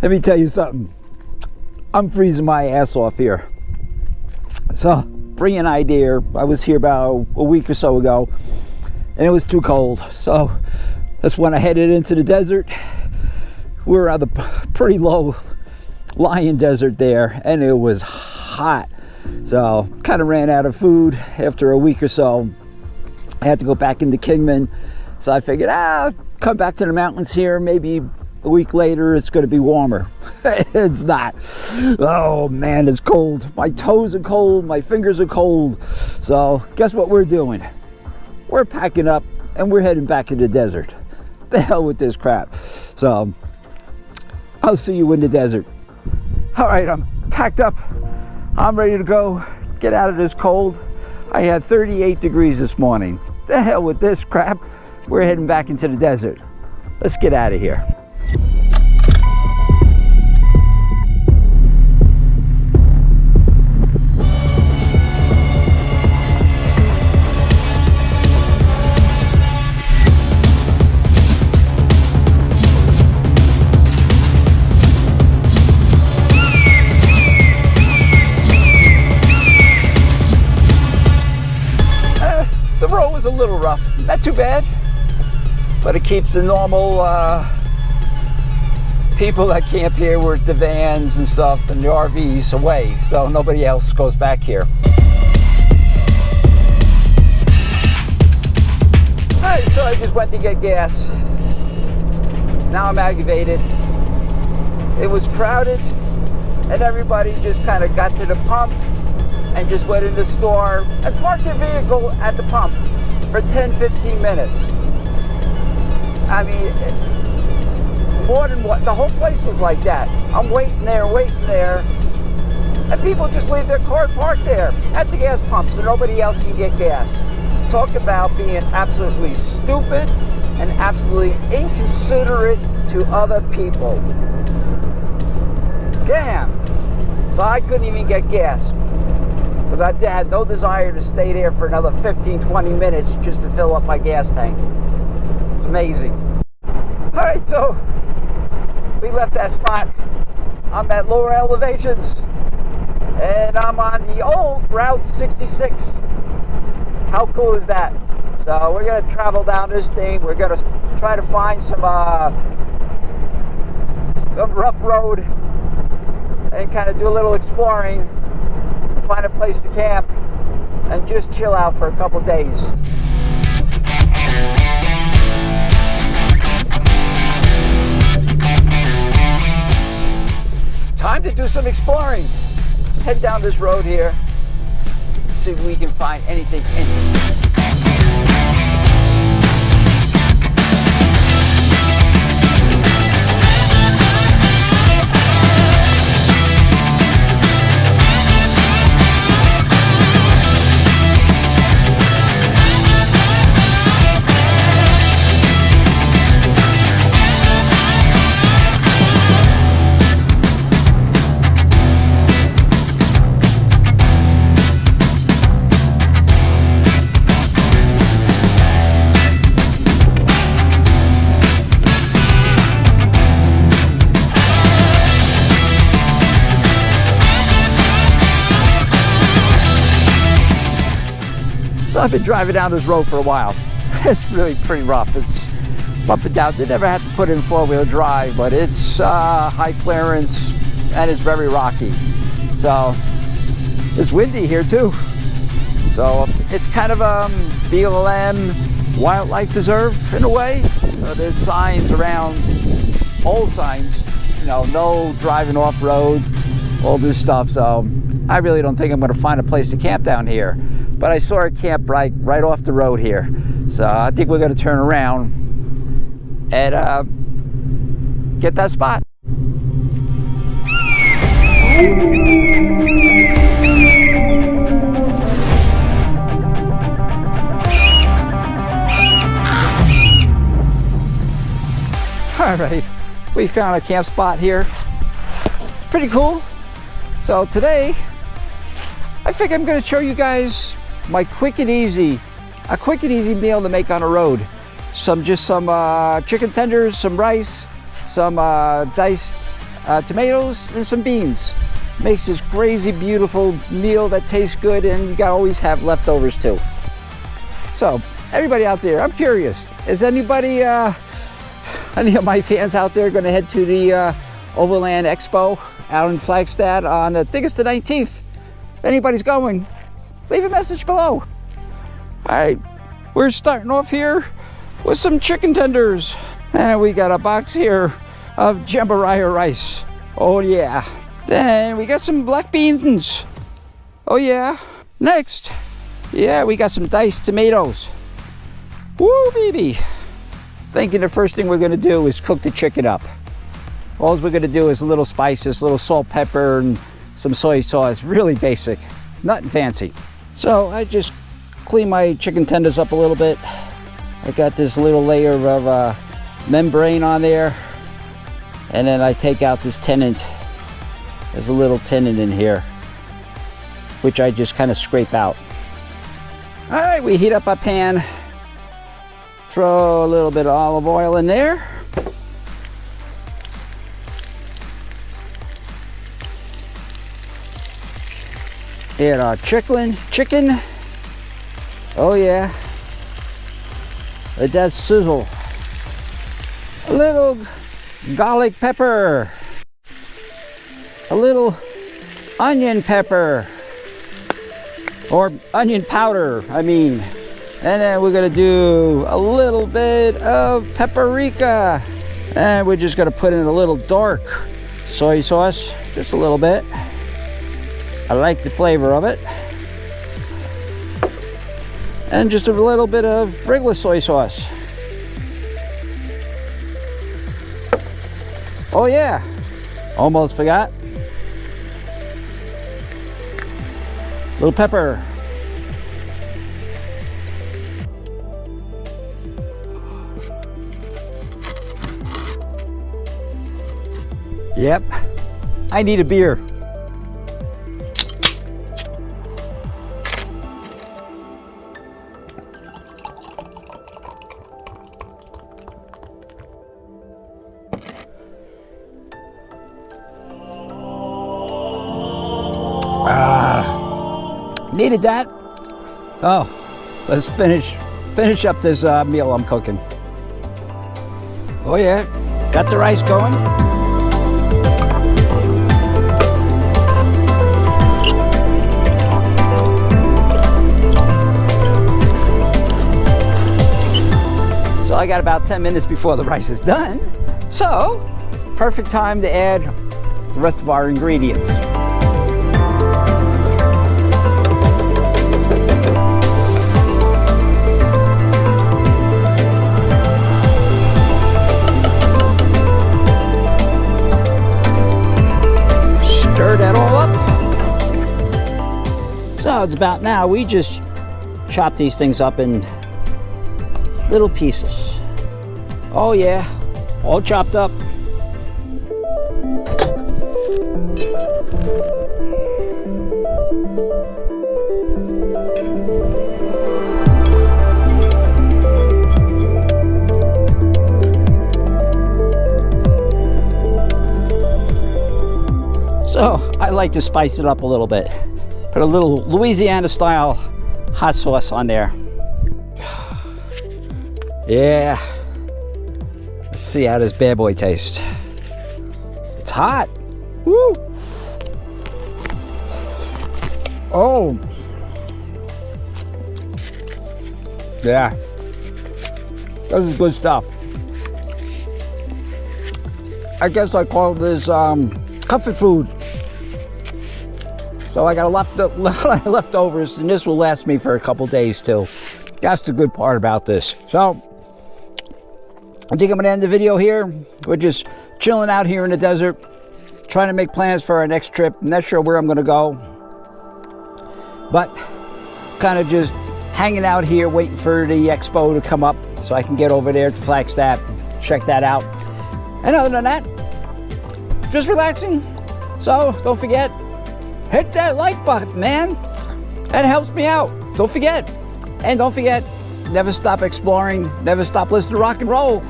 Let me tell you something. I'm freezing my ass off here. So, bring an idea. I was here about a week or so ago, and it was too cold. So, that's when I headed into the desert. We were on the pretty low lying desert there, and it was hot. So, kind of ran out of food after a week or so. I had to go back into Kingman. So I figured, come back to the mountains here. Maybe a week later, it's going to be warmer. It's not. Oh man, it's cold. My toes are cold. My fingers are cold. So guess what we're doing? We're packing up and we're heading back to the desert. The hell with this crap. So I'll see you in the desert. All right, I'm packed up. I'm ready to go get out of this cold. I had 38 degrees this morning. The hell with this crap. We're heading back into the desert. Let's get out of here. The road was a little rough, not too bad. But it keeps the normal people that camp here with the vans and stuff and the RVs away, so nobody else goes back here. Alright, so I just went to get gas. Now I'm aggravated. It was crowded, and everybody just kind of got to the pump and just went in the store and parked their vehicle at the pump for 10-15 minutes. I mean, more than what, the whole place was like that. I'm waiting there, and people just leave their car parked there at the gas pump so nobody else can get gas. Talk about being absolutely stupid and absolutely inconsiderate to other people. Damn. So I couldn't even get gas because I had no desire to stay there for another 15-20 minutes just to fill up my gas tank. It's amazing. All right, so we left that spot. I'm at lower elevations, and I'm on the old Route 66. How cool is that? So we're gonna travel down this thing. We're gonna try to find some rough road and kind of do a little exploring, find a place to camp, and just chill out for a couple days. Time to do some exploring. Let's head down this road here, see if we can find anything interesting. So I've been driving down this road for a while. It's really pretty rough. It's up and down. They never had to put in four-wheel drive, but it's high clearance and it's very rocky. So it's windy here too. So it's kind of a BLM wildlife preserve in a way. So there's signs around, old signs, you know, no driving off road, all this stuff. So I really don't think I'm going to find a place to camp down here. But I saw a camp right off the road here. So I think we're going to turn around and get that spot. All right, we found a camp spot here. It's pretty cool. So today, I think I'm going to show you guys my quick and easy meal to make on the road. Just some chicken tenders, some rice, some diced tomatoes and some beans. Makes this crazy beautiful meal that tastes good, and you gotta always have leftovers too. So everybody out there, I'm curious, is anybody, any of my fans out there gonna head to the Overland Expo out in Flagstaff on, I think it's the 19th. If anybody's going, leave a message below. All right, we're starting off here with some chicken tenders. And we got a box here of jambalaya rice. Oh yeah. Then we got some black beans. Oh yeah. Next, yeah, we got some diced tomatoes. Woo, baby. Thinking the first thing we're gonna do is cook the chicken up. All we're gonna do is a little spices, a little salt, pepper, and some soy sauce. Really basic, nothing fancy. So I just clean my chicken tenders up a little bit. I got this little layer of membrane on there, and then I take out this tenant. There's a little tenant in here, which I just kind of scrape out. All right, we heat up our pan, throw a little bit of olive oil in there. Add our chicken. Oh yeah, let that sizzle. A little garlic pepper, a little onion pepper, or onion powder, I mean. And then we're gonna do a little bit of paprika. And we're just gonna put in a little dark soy sauce, just a little bit. I like the flavor of it. And just a little bit of regular soy sauce. Oh yeah, almost forgot. Little pepper. Yep, I need a beer. Needed that. Oh, let's finish up this meal I'm cooking. Oh yeah, got the rice going. So I got about 10 minutes before the rice is done. So, perfect time to add the rest of our ingredients. Stir that all up. So it's about now, we just chop these things up in little pieces. Oh yeah, all chopped up. So I like to spice it up a little bit. Put a little Louisiana style hot sauce on there. Yeah. Let's see how this bad boy tastes. It's hot. Woo. Oh. Yeah. This is good stuff. I guess I call this comfort food. So I got a lot of leftovers, and this will last me for a couple days too. That's the good part about this. So I think I'm gonna end the video here. We're just chilling out here in the desert, trying to make plans for our next trip. I'm not sure where I'm gonna go, but kind of just hanging out here, waiting for the expo to come up so I can get over there to Flagstaff, check that out. And other than that, just relaxing. So don't forget, hit that like button, man. That helps me out. Don't forget. And don't forget, never stop exploring, never stop listening to rock and roll.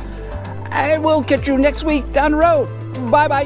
And we'll catch you next week down the road. Bye-bye.